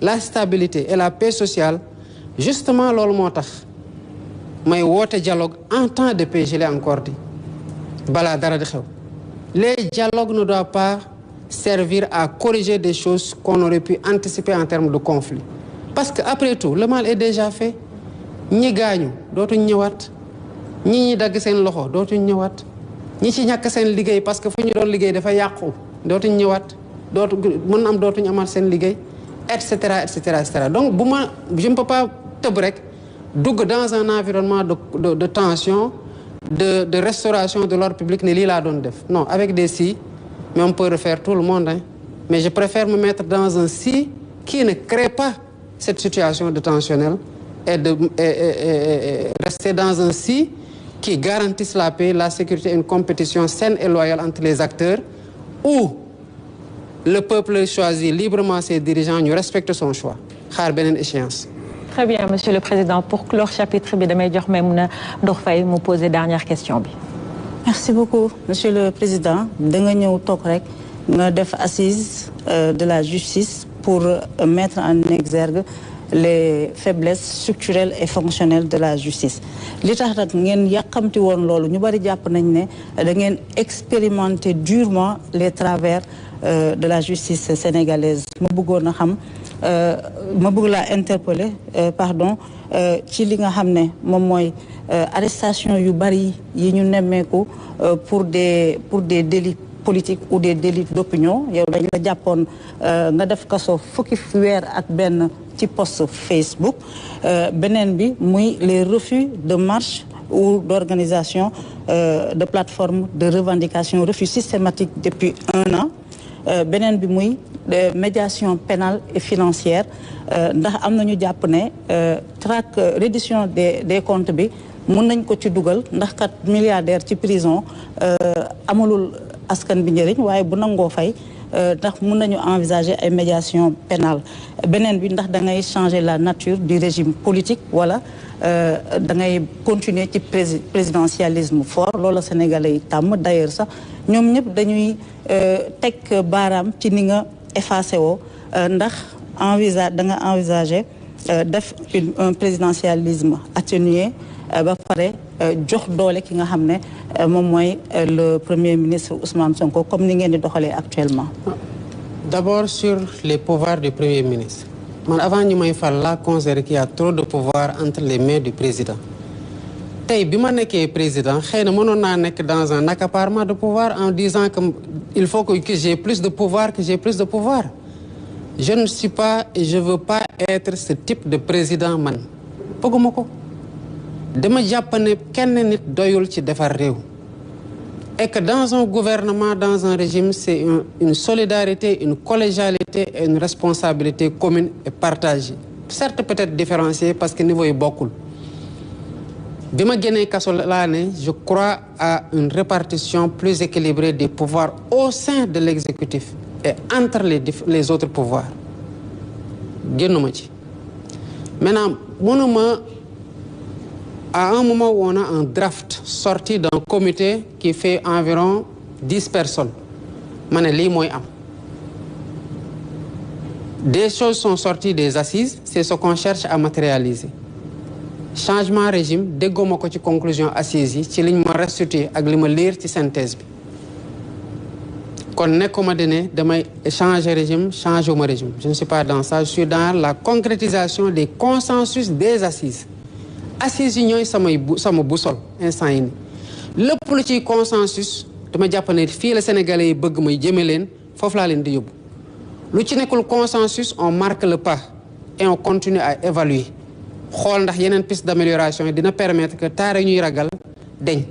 la stabilité et la paix sociale, justement loolu moo tax may woote dialogue en temps de paix, je l'ai encore dit balaa dara di xew. Les dialogues ne doivent pas servir à corriger des choses qu'on aurait pu anticiper en termes de conflit. Parce que après tout, le mal est déjà fait. Ñi gaañu dootuñ ñëwaat ñi dagg seen loxo dootuñ ñëwaat ñi ci ñàkk seen liggéey parce que fu ñu doon liggéey dafa yàqu dootuñ ñëwaat mën am dootuñ amaat seen liggéey et cetera et cetera et cetera. Donc je ne peux pas tëb rek dugg dans un environnement de tension, de restauration de l'ordre public ne lii laa doon def. Non, avec des si, mais on peut refaire tout le monde, hein. Mais je préfère me mettre dans un si qui ne crée pas cette situation de tensionnelle et rester dans un si qui garantisse la paix, la sécurité et une compétition saine et loyale entre les acteurs où le peuple choisit librement ses dirigeants, ñu respecte son choix. Xaar beneen échéance. Très bien, Monsieur le Président. Pour clore chapitre bi damay jox Maïmouna Ndour Faye mu poser dernière question bi. Merci beaucoup, Monsieur le Président. Da nga ñëw toog rek nga def assise de la justice pour mettre en exergue les faiblesses structurelles et fonctionnelles de la justice. Li tax nag ngeen yàqamti woon loolu ñu bari jàpp nañ ne da ngeen expérimenter durement les travers de la justice sénégalaise. Ma bëggoon a xam ma bëgg laa interpeller ci li nga xam ne moom mooy arrestation yu bari yi ñu nemmeeku pour des délits politiques ou des délits d'opinion. Yow dañ la jàppoon nga def kaso fukki weer ak benn ci post Facebook. Beneen bi muy les refus de marche ou d'organisation de plateforme de revendication, refus systématique depuis 1 an. Beneen bi muy médiation pénale et financière ndax am nañu jàpp ne reddition des comptes bi mun nañ ko ci dugal ndax kat milliardaire ci prison amalul askan bi njëriñ waaye bu nangoo fay ndax mun nañu envisager ay médiation pénale. Beneen bi ndax da ngay changer la nature du régime politique wala da ngay continuer ci présidentialisme fort loolu Sénégalais yi tàmm. D'ailleurs sax ñoom ñëpp dañuy teg baaraam ci ni nga effacé woo ndax da nga envisager def un présidentialisme atténué ba pare jox doole ki nga xam ne moom mooy le premier ministre Ousmane Sonko comme ni ngeen di doxalee actuellement. D'abord sur les pouvoirs du premier ministre. Man avant ñu may fal la considère qu'il y a trop de pouvoir entre les mains du président. Tey bi ma nekkee président xëy na mënoon naa nekk dans un accaparement de pouvoir en disant que il faut que j'ai plus de pouvoir, que j'ai plus de pouvoir. Je ne suis pas et je veux pas être ce type de président man. Bëgguma ko. Dama jàpp ne kenn nit doyul ci defar réew. Et que dans un gouvernement, dans un régime, c'est une solidarité, une collégialité et une responsabilité commune et partagée. Certes peut-être différenciée parce que niveau yi bokkul. Bi ma génnee kaso laa ne je crois à une répartition plus équilibrée des pouvoirs au sein de l'exécutif et entre les autres pouvoirs. Génnuma ci. Maintenant mënuma à un moment où on a un draft sorti d'un comité qui fait environ 10 personnes. Ma ne lii mooy am. Des choses sont sorties des assises, c'est ce qu'on cherche à matérialiser. Changement régime dégguma ko ci conclusion assises yi ci liñ ma restituer ak li ma lire ci synthèse bi. Kon nekkuma ne damay changer régime, changer ma régime. Je ne suis pas dans ça, je suis dans la concrétisation des consensus des assises. Assises yi ñooy sama boussole instant yi ni lépp lu ci consensus dama jàpp ne fii la Sénégalais yi bëgg may jëme leen foofu laa leen di yóbbu. Lu ci nekkul consensus on marque le pas et on continue à évaluer xool ndax yeneen piste d'amélioration yi dina permettre que taare ñuy ragal deñ.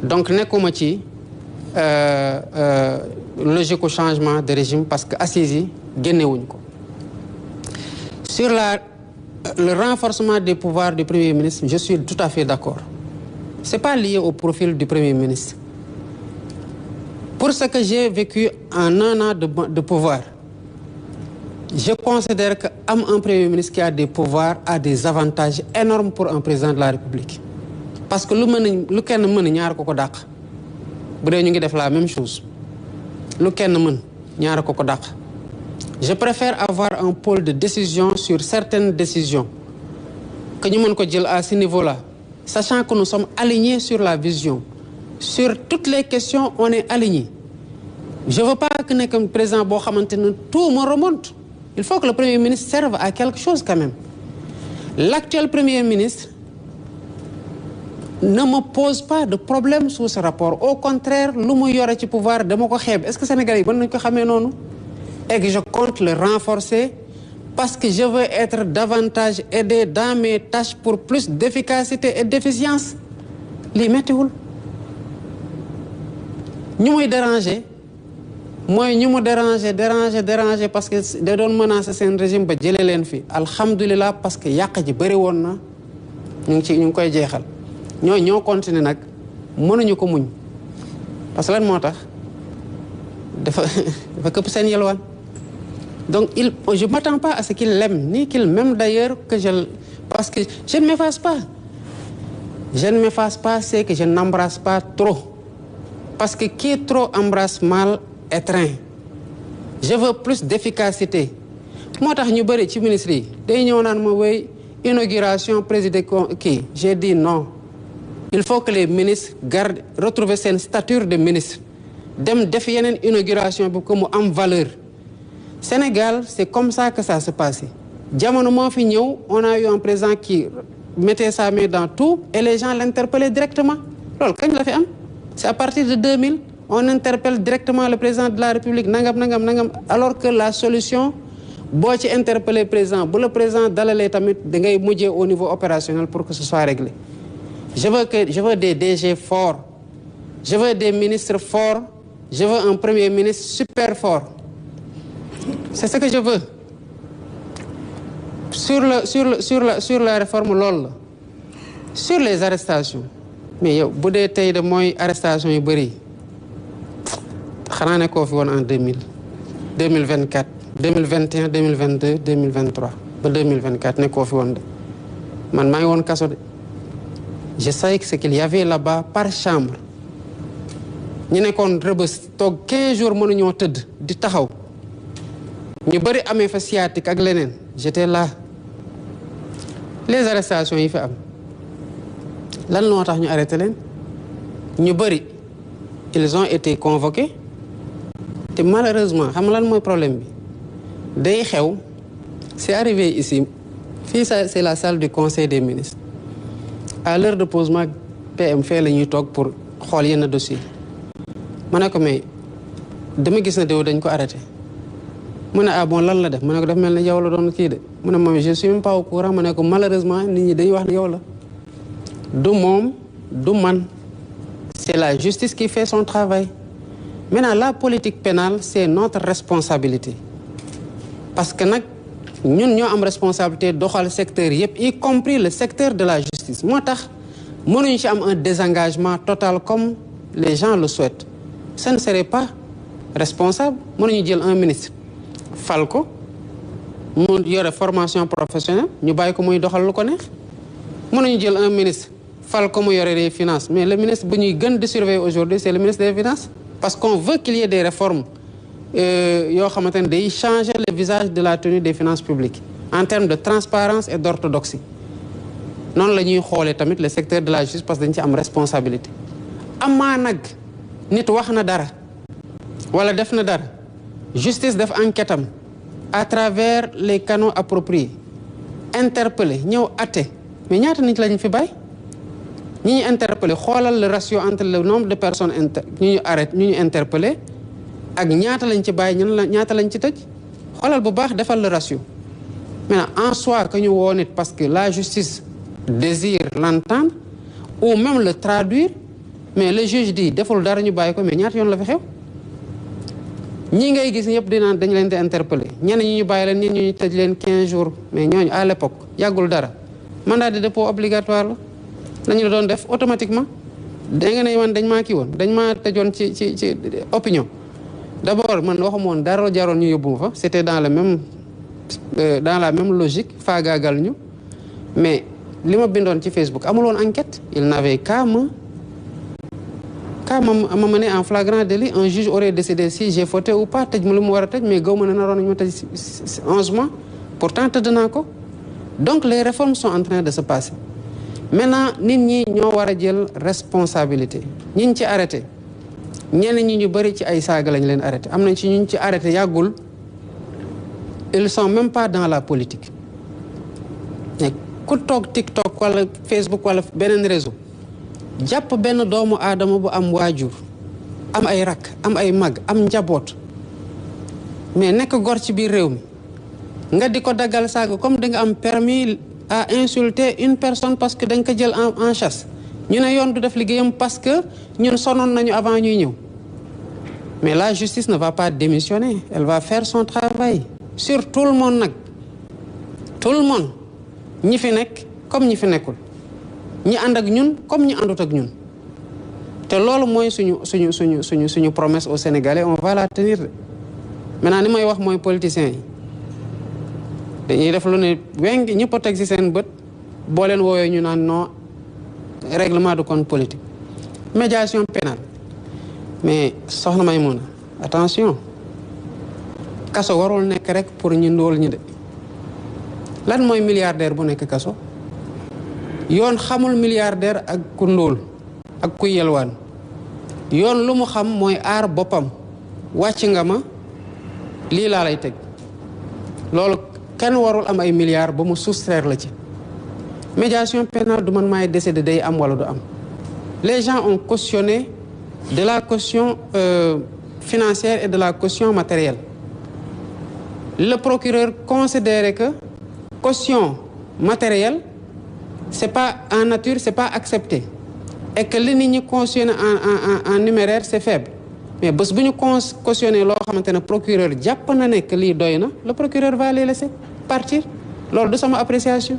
Donc nekkuma ci logique au changement de régime parce que assises yi génnewuñ ko. Sur le renforcement des pouvoirs du Premier ministre, je suis tout à fait d'accord. Ce n'est pas lié au profil du Premier ministre. Pour ce que j'ai vécu en 1 an de pouvoir, je considère qu'un Premier ministre qui a des pouvoirs a des avantages énormes pour un président de la République. Parce que lu kenn mën ñaar ko dàq. Bu dee ñu ngi def la même chose. Lu kenn mën ñaar ko dàq. je préfère avoir un pôle de décision sur certaines décisions que ñu mën ko jël à ce niveau-là, sachant que nous sommes alignés sur la vision. Sur toutes les questions, on est alignés. Je ne veux pas que nekk un président boo xamante ne tout me remonte. Il faut que le Premier ministre serve à quelque chose quand même. L'actuel Premier ministre ne me pose pas de problème sous ce rapport. Au contraire, lu mu yore ci pouvoir dama ko xeeb. Est-ce que Sénégalais yi mën nañu ko xamee noonu? Et que je compte le renforcer parce que je veux être davantage aidé dans mes tâches pour plus d'efficacité et d'efficience. Lii méttiwul. ñu muy déranger mooy ñu mu déranger parce que da doon menacer seen régime ba jëlee leen fi alhamdulilah parce que yàq ji bëri woon na ñu ngi koy jeexal ñoo continuer nag mënuñu ko muñ parce que lan moo tax dafa këpp seen yelwaan. Donc je ne m'attends pas à ce qu'il l'aime ni qu'il m'aime d'ailleurs parce que je ne m'efface pas. Je ne m'efface pas, c'est que je n'embrasse pas trop. Parce que qui trop embrasse mal étreint. Je veux plus d'efficacité. Moo tax ñu bëri ci ministre yi day ñëw naan ma wéy inauguration président kii j'ai dit non. Il faut que les ministres retrouver seen stature de ministre dem def yeneen inauguration bi ko mu am valeur. Sénégal c'est comme ça que ça se passe. Jamono moo fi ñëw on a eu un président qui mettait sa main dans tout et les gens l'interpellaient directement. Loolu kañ la fi am. C'est à partir de 2000, on interpelle directement le président de la République, nangam, alors que la solution, boo ci interpeller le président, bu le président dalalee tamit da ngay mujjee au niveau opérationnel pour que ce soit réglé. Je veux des DG forts, je veux des ministres forts, je veux un premier ministre super fort. C'est ce que je veux. Sur la réforme loolu la. Sur les arrestations. Mais yow bu dee tey de mooy arrestation yu bëri xanaa ne koo fi woon en 2000 2024 2021 2022 2023 ba 2024 ne koo fi woon de man maa ngi woon kaso de je savais que ce qu'il y avait là-bas par chambre ñu nekkoon Rebeuss toog 15 jours mënuñoo tëdd di taxaw ñu bëri amee fa sciatique ak leneen j'étais là. Les arrestations yi fi am lan moo tax ñu arrêté leen ñu bëri ils ont été convoqués te malheureusement xam nga lan mooy problème bi day xew c'est arrivé ici fii ça c'est la salle du conseil des ministres à l'heure de posement PM fee la ñuy toog pour xool yenn dossier ma ne ko mais dama gis na déw dañ ko arrêté mu ne ah bon lan la def ma ne ko daf mel ne yow la doon kii de mu ne moom je suis même pas au courant ma ne ko malheureusement nit ñi dañuy wax ne yow la du moom du man c'est la justice qui fait son travail. Maintenant la politique pénale c'est notre responsabilité parce que nag ñun ñoo am responsabilité doxal secteur yëpp y compris le secteur de la justice moo tax mënuñu ci am un désengagement total comme les gens le souhaitent. Ce ne serait pas responsable mënuñu jël un ministre fal ko mu yore formation professionnelle ñu bàyyi ko muy doxal lu ko neex mënuñu jël un ministre fal ko mu yore des finances mais le ministre bu ñuy gën di surveiller aujourd'hui c'est le ministre des finances parce qu'on veut qu'il y ait des réformes yoo xamante ne day changer le visage de la tenue des finances publiques en termes de transparence et d'orthodoxie noonu la ñuy xoolee tamit le secteur de la justice parce que dañ ci am responsabilité amaa nag nit wax na dara wala def na dara justice def enquête am à travers les canaux appropriés interpeller ñëw atte mais ñaata nit lañ fi bàyyi ñi ñu interpeller xoolal le ratio entre le nombre de personnes ñu arrête ñu interpeller ak ñaata lañ ci bàyyi ñaata lañ ci tëj xoolal bu baax defal le ratio maintenant en soi que ñu woo nit parce que la justice désire l'entendre ou même le traduire mais le juge dit deful dara ñu bàyyi ko mais ñaata yoon la fi xew ñi ngay gis ñëpp dinaan dañ leen di interpeller ñenn ñi ñu bàyyi leen ñenn ñu tëj leen 15 jours mais ñooñu à l'époque yàggul dara mandat de dépôt obligatoire la lañu la doon def automatiquement da nga ne man dañ maa kii woon dañ maa tëjoon ci opinion d'abord man waxuma woon dara jaroon ñu yóbbu ma fa c'était dans la même logique faagaagal ñu mais li ma bindoon ci Facebook amul woon enquête il n'avait qu'à cas ma mené en flagrant délit un juge aurait décidé si j'ai fauté ou pas tëj ma lu mu war a tëj mais gaw ma ne naroon nañu ma tëj 11 mois pourtant tëdd naa ko. Donc les réformes sont en train de se passer maintenant nit ñi ñoo war a jël responsabilité ñiñ ci arrêté ñenn ñi ñu bëri ci ay saaga lañ leen arrêté am nañ ci ñu ci arrêté yàggul ils sont même pas dans la politique mais ku toog TikTok wala Facebook wala beneen réseau jàpp benn doomu aadama bu am waajur am ay rakk am ay mag am njaboot mais nekk gor ci biir réew mi nga di ko daggal saaga comme da nga am permis à insulter une personne parce que dañ ko jël en chasse ñu ne yoon du def liggéeyam parce que ñun sonoon nañu avant ñuy ñëw mais la justice ne va pas démissionner elle va faire son travail sur tout le monde nag tout le monde ñi fi nekk comme ñi fi nekkul ñi ànd ak ñun comme ñi àndut ak ñun te loolu mooy suñu promesse aux Sénégalais on va la tenir maintenant ni may wax mooy politiciens yi dañuy def lu ne weng ñëpp a teg ci seen bët boo leen woowee ñu naan non règlement de compte politique médiation pénale mais soxna Maïmouna attention kaso warul nekk rek pour ñu ndóol ñi de lan mooy milliardaire bu nekk kaso yoon xamul milliardaire ak ku ndóol ak ku yelwaan yoon lu mu xam mooy aar boppam wàcc nga ma lii laa lay teg loolu kenn warul am ay milliards ba mu soustraire la ci médiation pénale du man maay décider day am wala du am les gens ont cautionné de la caution financière et de la caution matérielle le procureur considérait que caution matérielle c'est pas en nature c'est pas accepté et que li nit ñi cautionné en numéraire c'est faible mais bés bu ñu cautionné loo xamante ne procureur jàpp na ne que lii doy na le procureur va les laisser partir loolu du sama appréciation